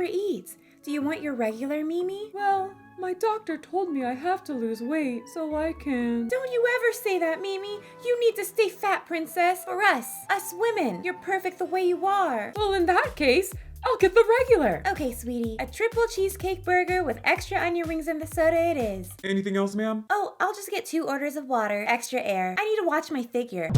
Uber Eats. Do you want your regular Mimi? Well, my doctor told me I have to lose weight, so I can. Don't you ever say that, Mimi. You need to stay fat, princess. For us women. You're perfect the way you are. Well, in that case, I'll get the regular. Okay, sweetie. A triple cheesecake burger with extra onion rings and the soda it is. Anything else, ma'am? Oh, I'll just get 2 orders of water, extra air. I need to watch my figure.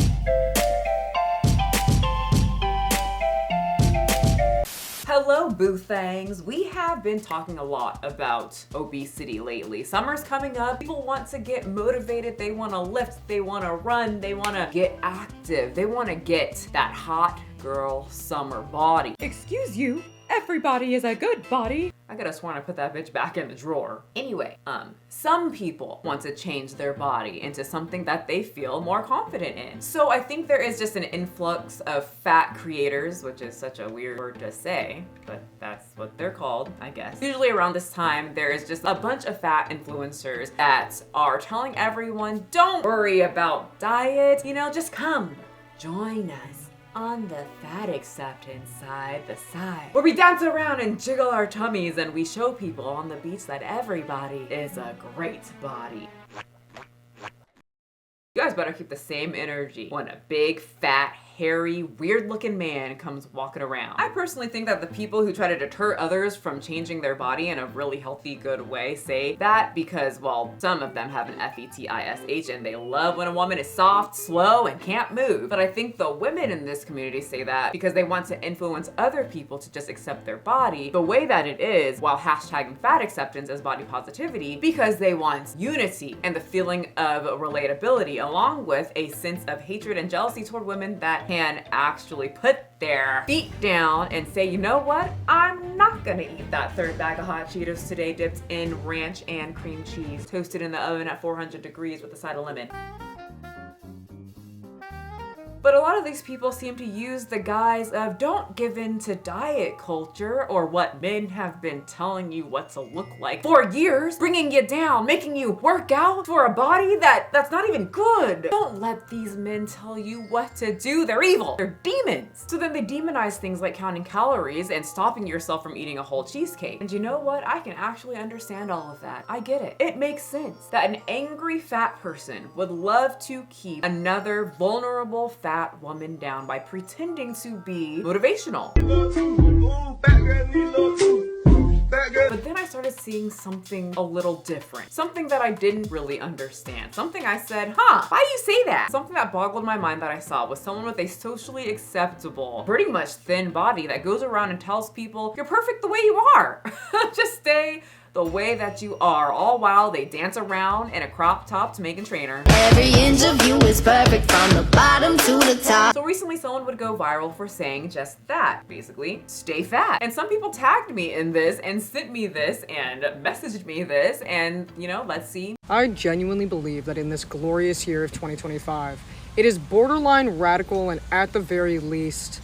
Hello, boo thangs. We have been talking a lot about obesity lately. Summer's coming up. People want to get motivated. They want to lift. They want to run. They want to get active. They want to get that hot girl summer body. Excuse you, everybody is a good body. I could have sworn I put that bitch back in the drawer. Anyway, some people want to change their body into something that they feel more confident in. So I think there is just an influx of fat creators, which is such a weird word to say, but that's what they're called, I guess. Usually around this time, there is just a bunch of fat influencers that are telling everyone, don't worry about diet, you know, just come, join us on the fat acceptance side, where we dance around and jiggle our tummies and we show people on the beach that everybody is a great body. You guys better keep the same energy when a big, fat, hairy, weird-looking man comes walking around. I personally think that the people who try to deter others from changing their body in a really healthy, good way say that because, well, some of them have an fetish and they love when a woman is soft, slow, and can't move. But I think the women in this community say that because they want to influence other people to just accept their body the way that it is, while hashtagging fat acceptance as body positivity, because they want unity and the feeling of relatability, along with a sense of hatred and jealousy toward women that can actually put their feet down and say, you know what? I'm not gonna eat that 3rd bag of hot Cheetos today dipped in ranch and cream cheese, toasted in the oven at 400 degrees with a side of lemon. But a lot of these people seem to use the guise of don't give in to diet culture or what men have been telling you what to look like for years, bringing you down, making you work out for a body that's not even good. Don't let these men tell you what to do. They're evil. They're demons. So then they demonize things like counting calories and stopping yourself from eating a whole cheesecake. And you know what? I can actually understand all of that. I get it. It makes sense that an angry fat person would love to keep another vulnerable fat woman down by pretending to be motivational. But then I started seeing something a little different. Something that I didn't really understand. Something I said, why do you say that? Something that boggled my mind that I saw was someone with a socially acceptable, pretty much thin body that goes around and tells people, you're perfect the way you are. Just stay the way that you are, all while they dance around in a crop top to Meghan Trainor. Every inch of you is perfect from the bottom to the top. So recently someone would go viral for saying just that, basically, stay fat. And some people tagged me in this and sent me this and messaged me this, and you know, let's see. I genuinely believe that in this glorious year of 2025, it is borderline radical and at the very least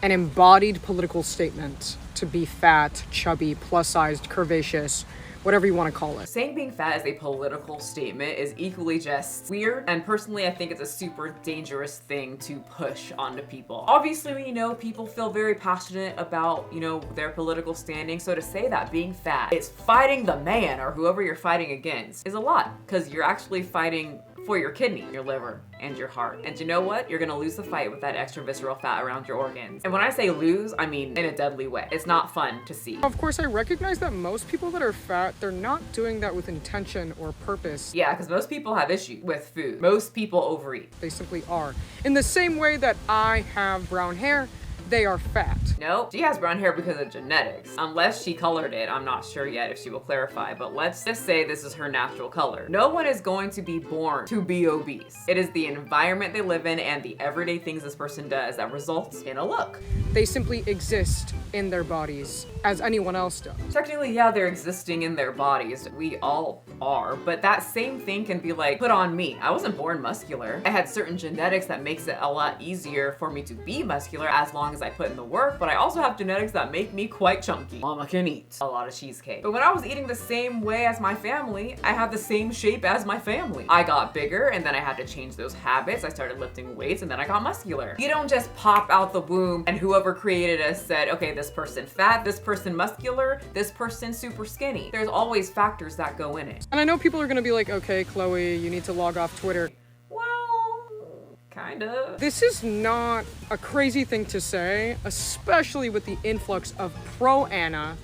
an embodied political statement to be fat, chubby, plus-sized, curvaceous, whatever you want to call it. Saying being fat is a political statement is equally just weird, and personally I think it's a super dangerous thing to push onto people. Obviously, you know, people feel very passionate about, you know, their political standing, so to say that being fat is fighting the man or whoever you're fighting against is a lot, because you're actually fighting for your kidney, your liver, and your heart. And you know what? You're gonna lose the fight with that extra visceral fat around your organs. And when I say lose, I mean in a deadly way. It's not fun to see. Of course, I recognize that most people that are fat, they're not doing that with intention or purpose. Yeah, because most people have issues with food. Most people overeat. They simply are. In the same way that I have brown hair, they are fat. No, she has brown hair because of genetics. Unless she colored it, I'm not sure yet if she will clarify, but let's just say this is her natural color. No one is going to be born to be obese. It is the environment they live in and the everyday things this person does that results in a look. They simply exist in their bodies as anyone else does. Technically, yeah, they're existing in their bodies. We all are, but that same thing can be like put on me. I wasn't born muscular. I had certain genetics that makes it a lot easier for me to be muscular as long as because I put in the work, but I also have genetics that make me quite chunky. Mama can eat a lot of cheesecake. But when I was eating the same way as my family, I had the same shape as my family. I got bigger and then I had to change those habits. I started lifting weights and then I got muscular. You don't just pop out the womb and whoever created us said, okay, this person fat, this person muscular, this person super skinny. There's always factors that go in it. And I know people are gonna be like, okay, Chloe, you need to log off Twitter. Well, kinda. This is not a crazy thing to say, especially with the influx of pro-Anna,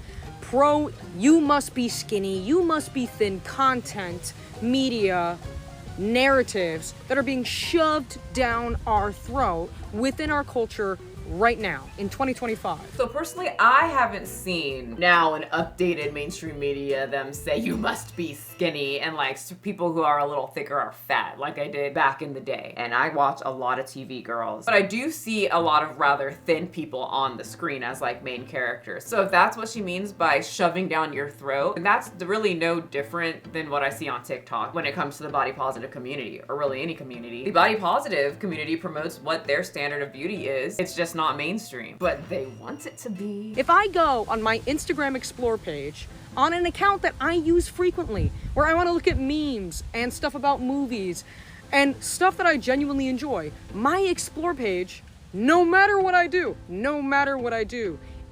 you must be skinny, you must be thin content, media, narratives that are being shoved down our throat within our culture right now in 2025. So personally, I haven't seen now in updated mainstream media them say you must be skinny and like people who are a little thicker are fat like I did back in the day. And I watch a lot of TV girls, but I do see a lot of rather thin people on the screen as like main characters. So if that's what she means by shoving down your throat, then that's really no different than what I see on TikTok when it comes to the body positive community, or really any community. The body positive community promotes what their standard of beauty is. It's just not mainstream, but they want it to be. If I go on my Instagram Explore page on an account that I use frequently, where I want to look at memes and stuff about movies and stuff that I genuinely enjoy, my Explore page, no matter what I do,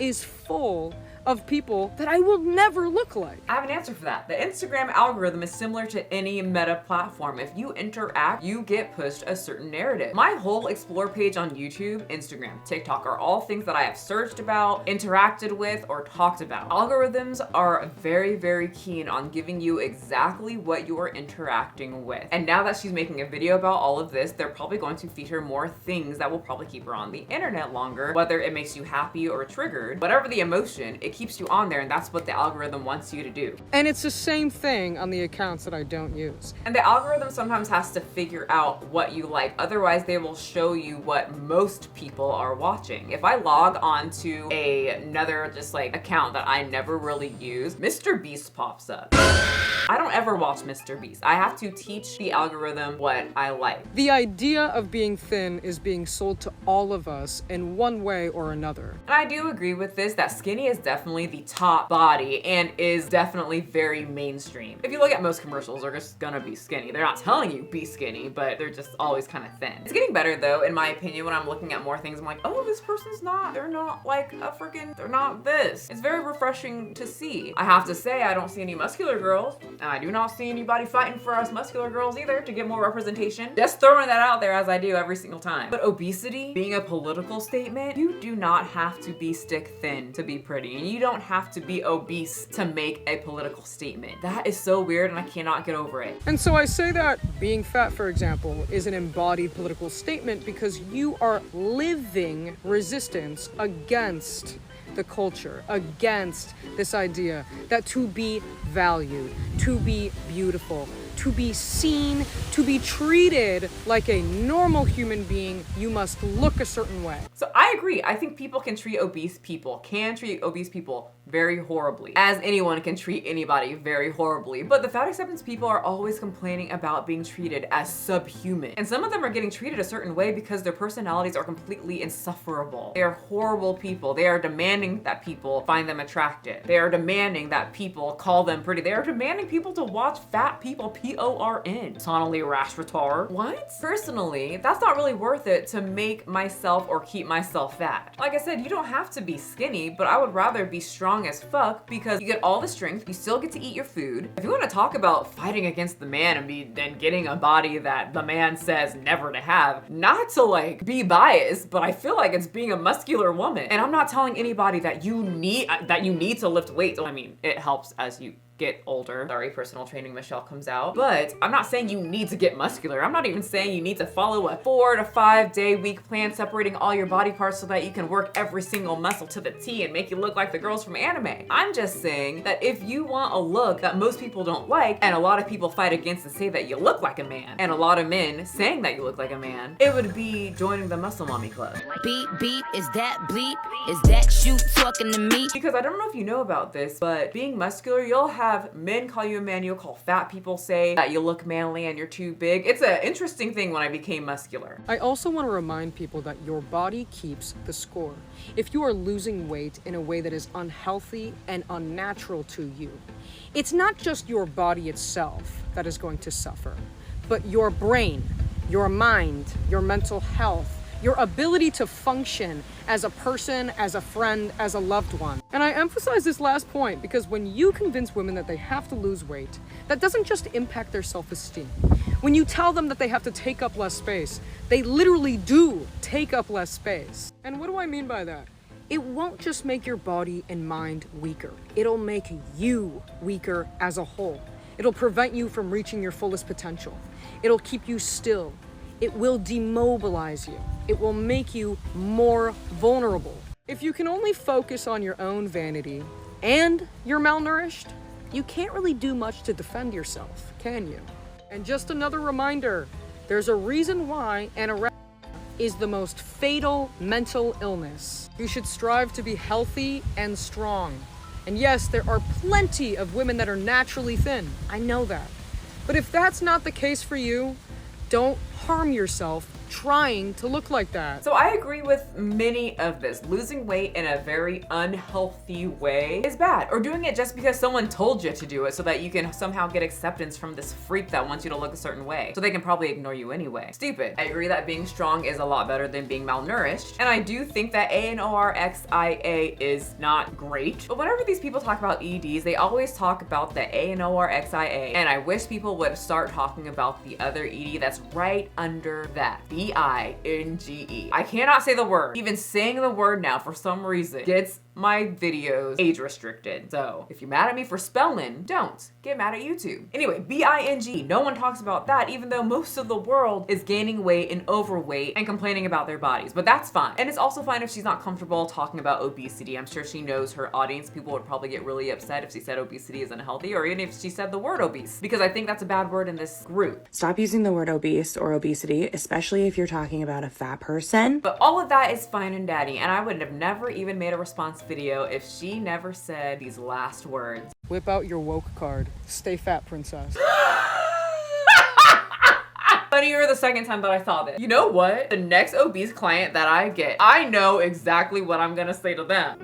is full of people that I will never look like. I have an answer for that. The Instagram algorithm is similar to any meta platform. If you interact, you get pushed a certain narrative. My whole Explore page on YouTube, Instagram, TikTok are all things that I have searched about, interacted with, or talked about. Algorithms are very, very keen on giving you exactly what you are interacting with. And now that she's making a video about all of this, they're probably going to feature more things that will probably keep her on the internet longer, whether it makes you happy or triggered. Whatever the emotion, it keeps you on there, and that's what the algorithm wants you to do. And it's the same thing on the accounts that I don't use. And the algorithm sometimes has to figure out what you like, otherwise they will show you what most people are watching. If I log on to another just like account that I never really use, Mr. Beast pops up. I don't ever watch Mr. Beast. I have to teach the algorithm what I like. The idea of being thin is being sold to all of us in one way or another. And I do agree with this, that skinny is definitely the top body and is definitely very mainstream. If you look at most commercials, they're just gonna be skinny. They're not telling you be skinny, but they're just always kind of thin. It's getting better though, in my opinion, when I'm looking at more things. I'm like, oh, this person's not, they're not like a freaking, they're not this. It's very refreshing to see. I have to say, I don't see any muscular girls, and I do not see anybody fighting for us muscular girls either to get more representation. Just throwing that out there as I do every single time. But obesity being a political statement, you do not have to be stick thin to be pretty, and you don't have to be obese to make a political statement. That is so weird and I cannot get over it. And so I say that being fat, for example, is an embodied political statement because you are living resistance against the culture, against this idea that to be valued, to be beautiful, to be seen, to be treated like a normal human being, you must look a certain way. So I agree. I think people can treat obese people very horribly, as anyone can treat anybody very horribly. But the fat acceptance people are always complaining about being treated as subhuman. And some of them are getting treated a certain way because their personalities are completely insufferable. They are horrible people. They are demanding that people find them attractive. They are demanding that people call them pretty. They are demanding people to watch fat people PORN. Sonally rash retard. What? Personally, that's not really worth it to make myself or keep myself fat. Like I said, you don't have to be skinny, but I would rather be strong as fuck because you get all the strength, you still get to eat your food. If you want to talk about fighting against the man and getting a body that the man says never to have, not to like be biased, but I feel like it's being a muscular woman. And I'm not telling anybody that you need to lift weights. I mean, it helps as you get older. Sorry, personal training Michelle comes out. But I'm not saying you need to get muscular. I'm not even saying you need to follow a 4 to 5 day week plan separating all your body parts so that you can work every single muscle to the T and make you look like the girls from anime. I'm just saying that if you want a look that most people don't like, and a lot of people fight against and say that you look like a man, and a lot of men saying that you look like a man, it would be joining the Muscle Mommy Club. Beep, beep, is that bleep? Is that you talking to me? Because I don't know if you know about this, but being muscular, you'll have have men call you a man, you'll call fat people say that you look manly and you're too big. It's an interesting thing when I became muscular. I also want to remind people that your body keeps the score. If you are losing weight in a way that is unhealthy and unnatural to you, it's not just your body itself that is going to suffer, but your brain, your mind, your mental health, your ability to function as a person, as a friend, as a loved one. And I emphasize this last point because when you convince women that they have to lose weight, that doesn't just impact their self-esteem. When you tell them that they have to take up less space, they literally do take up less space. And what do I mean by that? It won't just make your body and mind weaker. It'll make you weaker as a whole. It'll prevent you from reaching your fullest potential. It'll keep you still. It will demobilize you. It will make you more vulnerable. If you can only focus on your own vanity and you're malnourished, you can't really do much to defend yourself, can you? And just another reminder, there's a reason why anorexia is the most fatal mental illness. You should strive to be healthy and strong. And yes, there are plenty of women that are naturally thin. I know that. But if that's not the case for you, don't harm yourself trying to look like that. So I agree with many of this. Losing weight in a very unhealthy way is bad, or doing it just because someone told you to do it so that you can somehow get acceptance from this freak that wants you to look a certain way, so they can probably ignore you anyway. Stupid. I agree that being strong is a lot better than being malnourished, and I do think that anorexia is not great. But whenever these people talk about EDs, they always talk about the anorexia, and I wish people would start talking about the other ED that's right under that. binge. I cannot say the word. Even saying the word now for some reason gets my videos age restricted. So if you're mad at me for spelling, don't get mad at YouTube. Anyway, binge. No one talks about that, even though most of the world is gaining weight and overweight and complaining about their bodies, but that's fine. And it's also fine if she's not comfortable talking about obesity. I'm sure she knows her audience. People would probably get really upset if she said obesity is unhealthy, or even if she said the word obese, because I think that's a bad word in this group. Stop using the word obese or obesity, especially if you're talking about a fat person. But all of that is fine and dandy, and I would have never even made a response video if she never said these last words. Whip out your woke card. Stay fat, princess. Funnier the second time that I saw this. You know what? The next obese client that I get, I know exactly what I'm gonna say to them.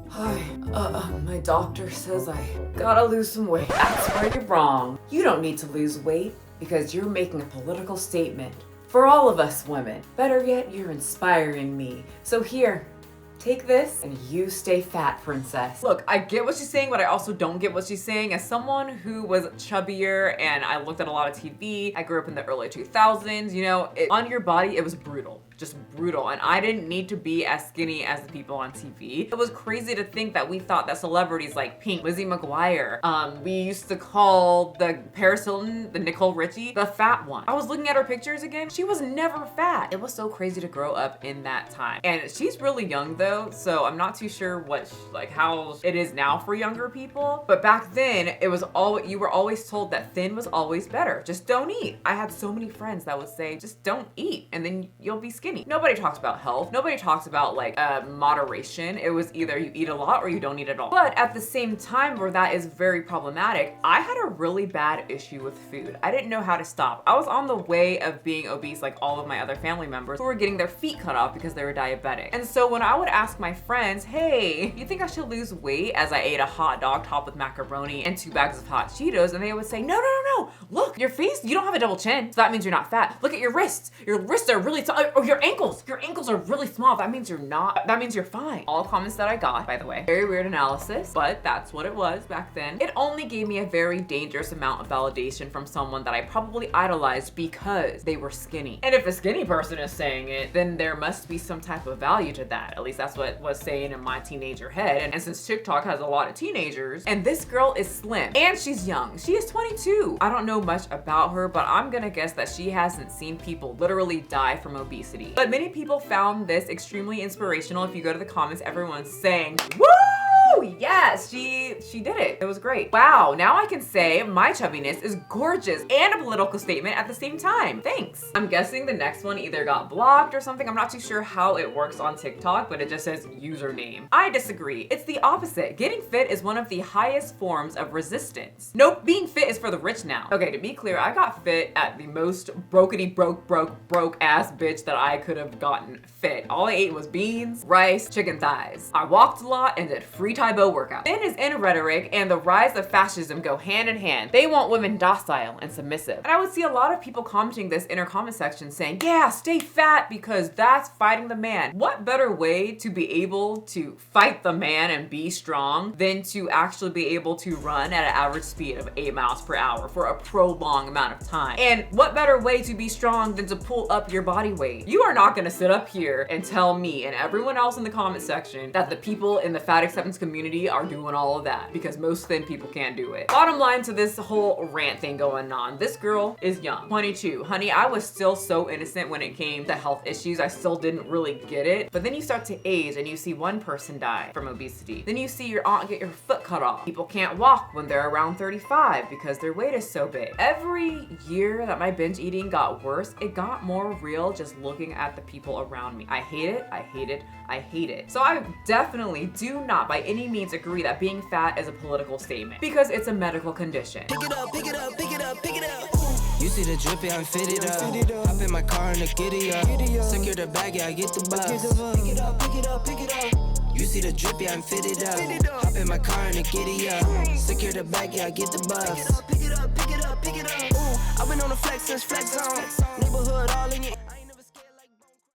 Hi, my doctor says I gotta lose some weight. That's where you're wrong. You don't need to lose weight because you're making a political statement for all of us women. Better yet, you're inspiring me. So here, take this and you stay fat, princess. Look, I get what she's saying, but I also don't get what she's saying. As someone who was chubbier and I looked at a lot of TV, I grew up in the early 2000s, you know, on your body, it was brutal. Just brutal, and I didn't need to be as skinny as the people on TV. It was crazy to think that we thought that celebrities like Pink, Lizzie McGuire, we used to call the Paris Hilton, the Nicole Richie, the fat one. I was looking at her pictures again. She was never fat. It was so crazy to grow up in that time. And she's really young though, so I'm not too sure what, how it is now for younger people. But back then, it was you were always told that thin was always better. Just don't eat. I had so many friends that would say, just don't eat, and then you'll be skinny. Nobody talks about health. Nobody talks about moderation. It was either you eat a lot or you don't eat at all. But at the same time where that is very problematic, I had a really bad issue with food. I didn't know how to stop. I was on the way of being obese like all of my other family members who were getting their feet cut off because they were diabetic. And so when I would ask my friends, hey, you think I should lose weight, as I ate a hot dog topped with macaroni and 2 bags of hot Cheetos, and they would say, no, look, your face, you don't have a double chin, so that means you're not fat. Look at your wrists. Your wrists are really tall, or your ankles are really small. That means you're not, that means you're fine. All comments that I got, by the way. Very weird analysis, but that's what it was back then. It only gave me a very dangerous amount of validation from someone that I probably idolized because they were skinny. And if a skinny person is saying it, then there must be some type of value to that. At least that's what it was saying in my teenager head. And since TikTok has a lot of teenagers, and this girl is slim, and she's young. She is 22. I don't know much about her, but I'm gonna guess that she hasn't seen people literally die from obesity. But many people found this extremely inspirational. If you go to the comments, everyone's saying, woo! yes, she did it. It was great. Wow, now I can say my chubbiness is gorgeous and a political statement at the same time. Thanks. I'm guessing the next one either got blocked or something. I'm not too sure how it works on TikTok, but it just says username. I disagree. It's the opposite. Getting fit is one of the highest forms of resistance. Nope, being fit is for the rich now. Okay, to be clear, I got fit at the most brokety broke ass bitch that I could have gotten fit. All I ate was beans, rice, chicken thighs. I walked a lot and did free Taibo workouts. Thin is in rhetoric and the rise of fascism go hand in hand. They want women docile and submissive. And I would see a lot of people commenting this in our comment section saying, yeah, stay fat because that's fighting the man. What better way to be able to fight the man and be strong than to actually be able to run at an average speed of 8 miles per hour for a prolonged amount of time? And what better way to be strong than to pull up your body weight? You are not gonna sit up here and tell me and everyone else in the comment section that the people in the fat acceptance community are doing all of that, because most thin people can't do it. Bottom line to this whole rant thing going on, this girl is young, 22. Honey, I was still so innocent when it came to health issues. I still didn't really get it. But then you start to age and you see one person die from obesity. Then you see your aunt get your foot cut off. People can't walk when they're around 35 because their weight is so big. Every year that my binge eating got worse, it got more real just looking at the people around me. I hate it, I hate it, I hate it. So I definitely do not by any means agree that being fat is a political statement, because it's a medical condition. Pick it up, pick it up, pick it up, pick it up. You see the drippy, I'm fitted up. Hop in my car and the giddy up. Secure the bag, yeah, I get the bus. Pick it up, pick it up, pick it up. You see the drippy, I'm fitted up. Hop in my car and the giddy up. Secure the bag, yeah, I get the bus. Pick it up, pick it up, pick it up, pick it up. I've been on the flex since flex zone. Neighborhood all in your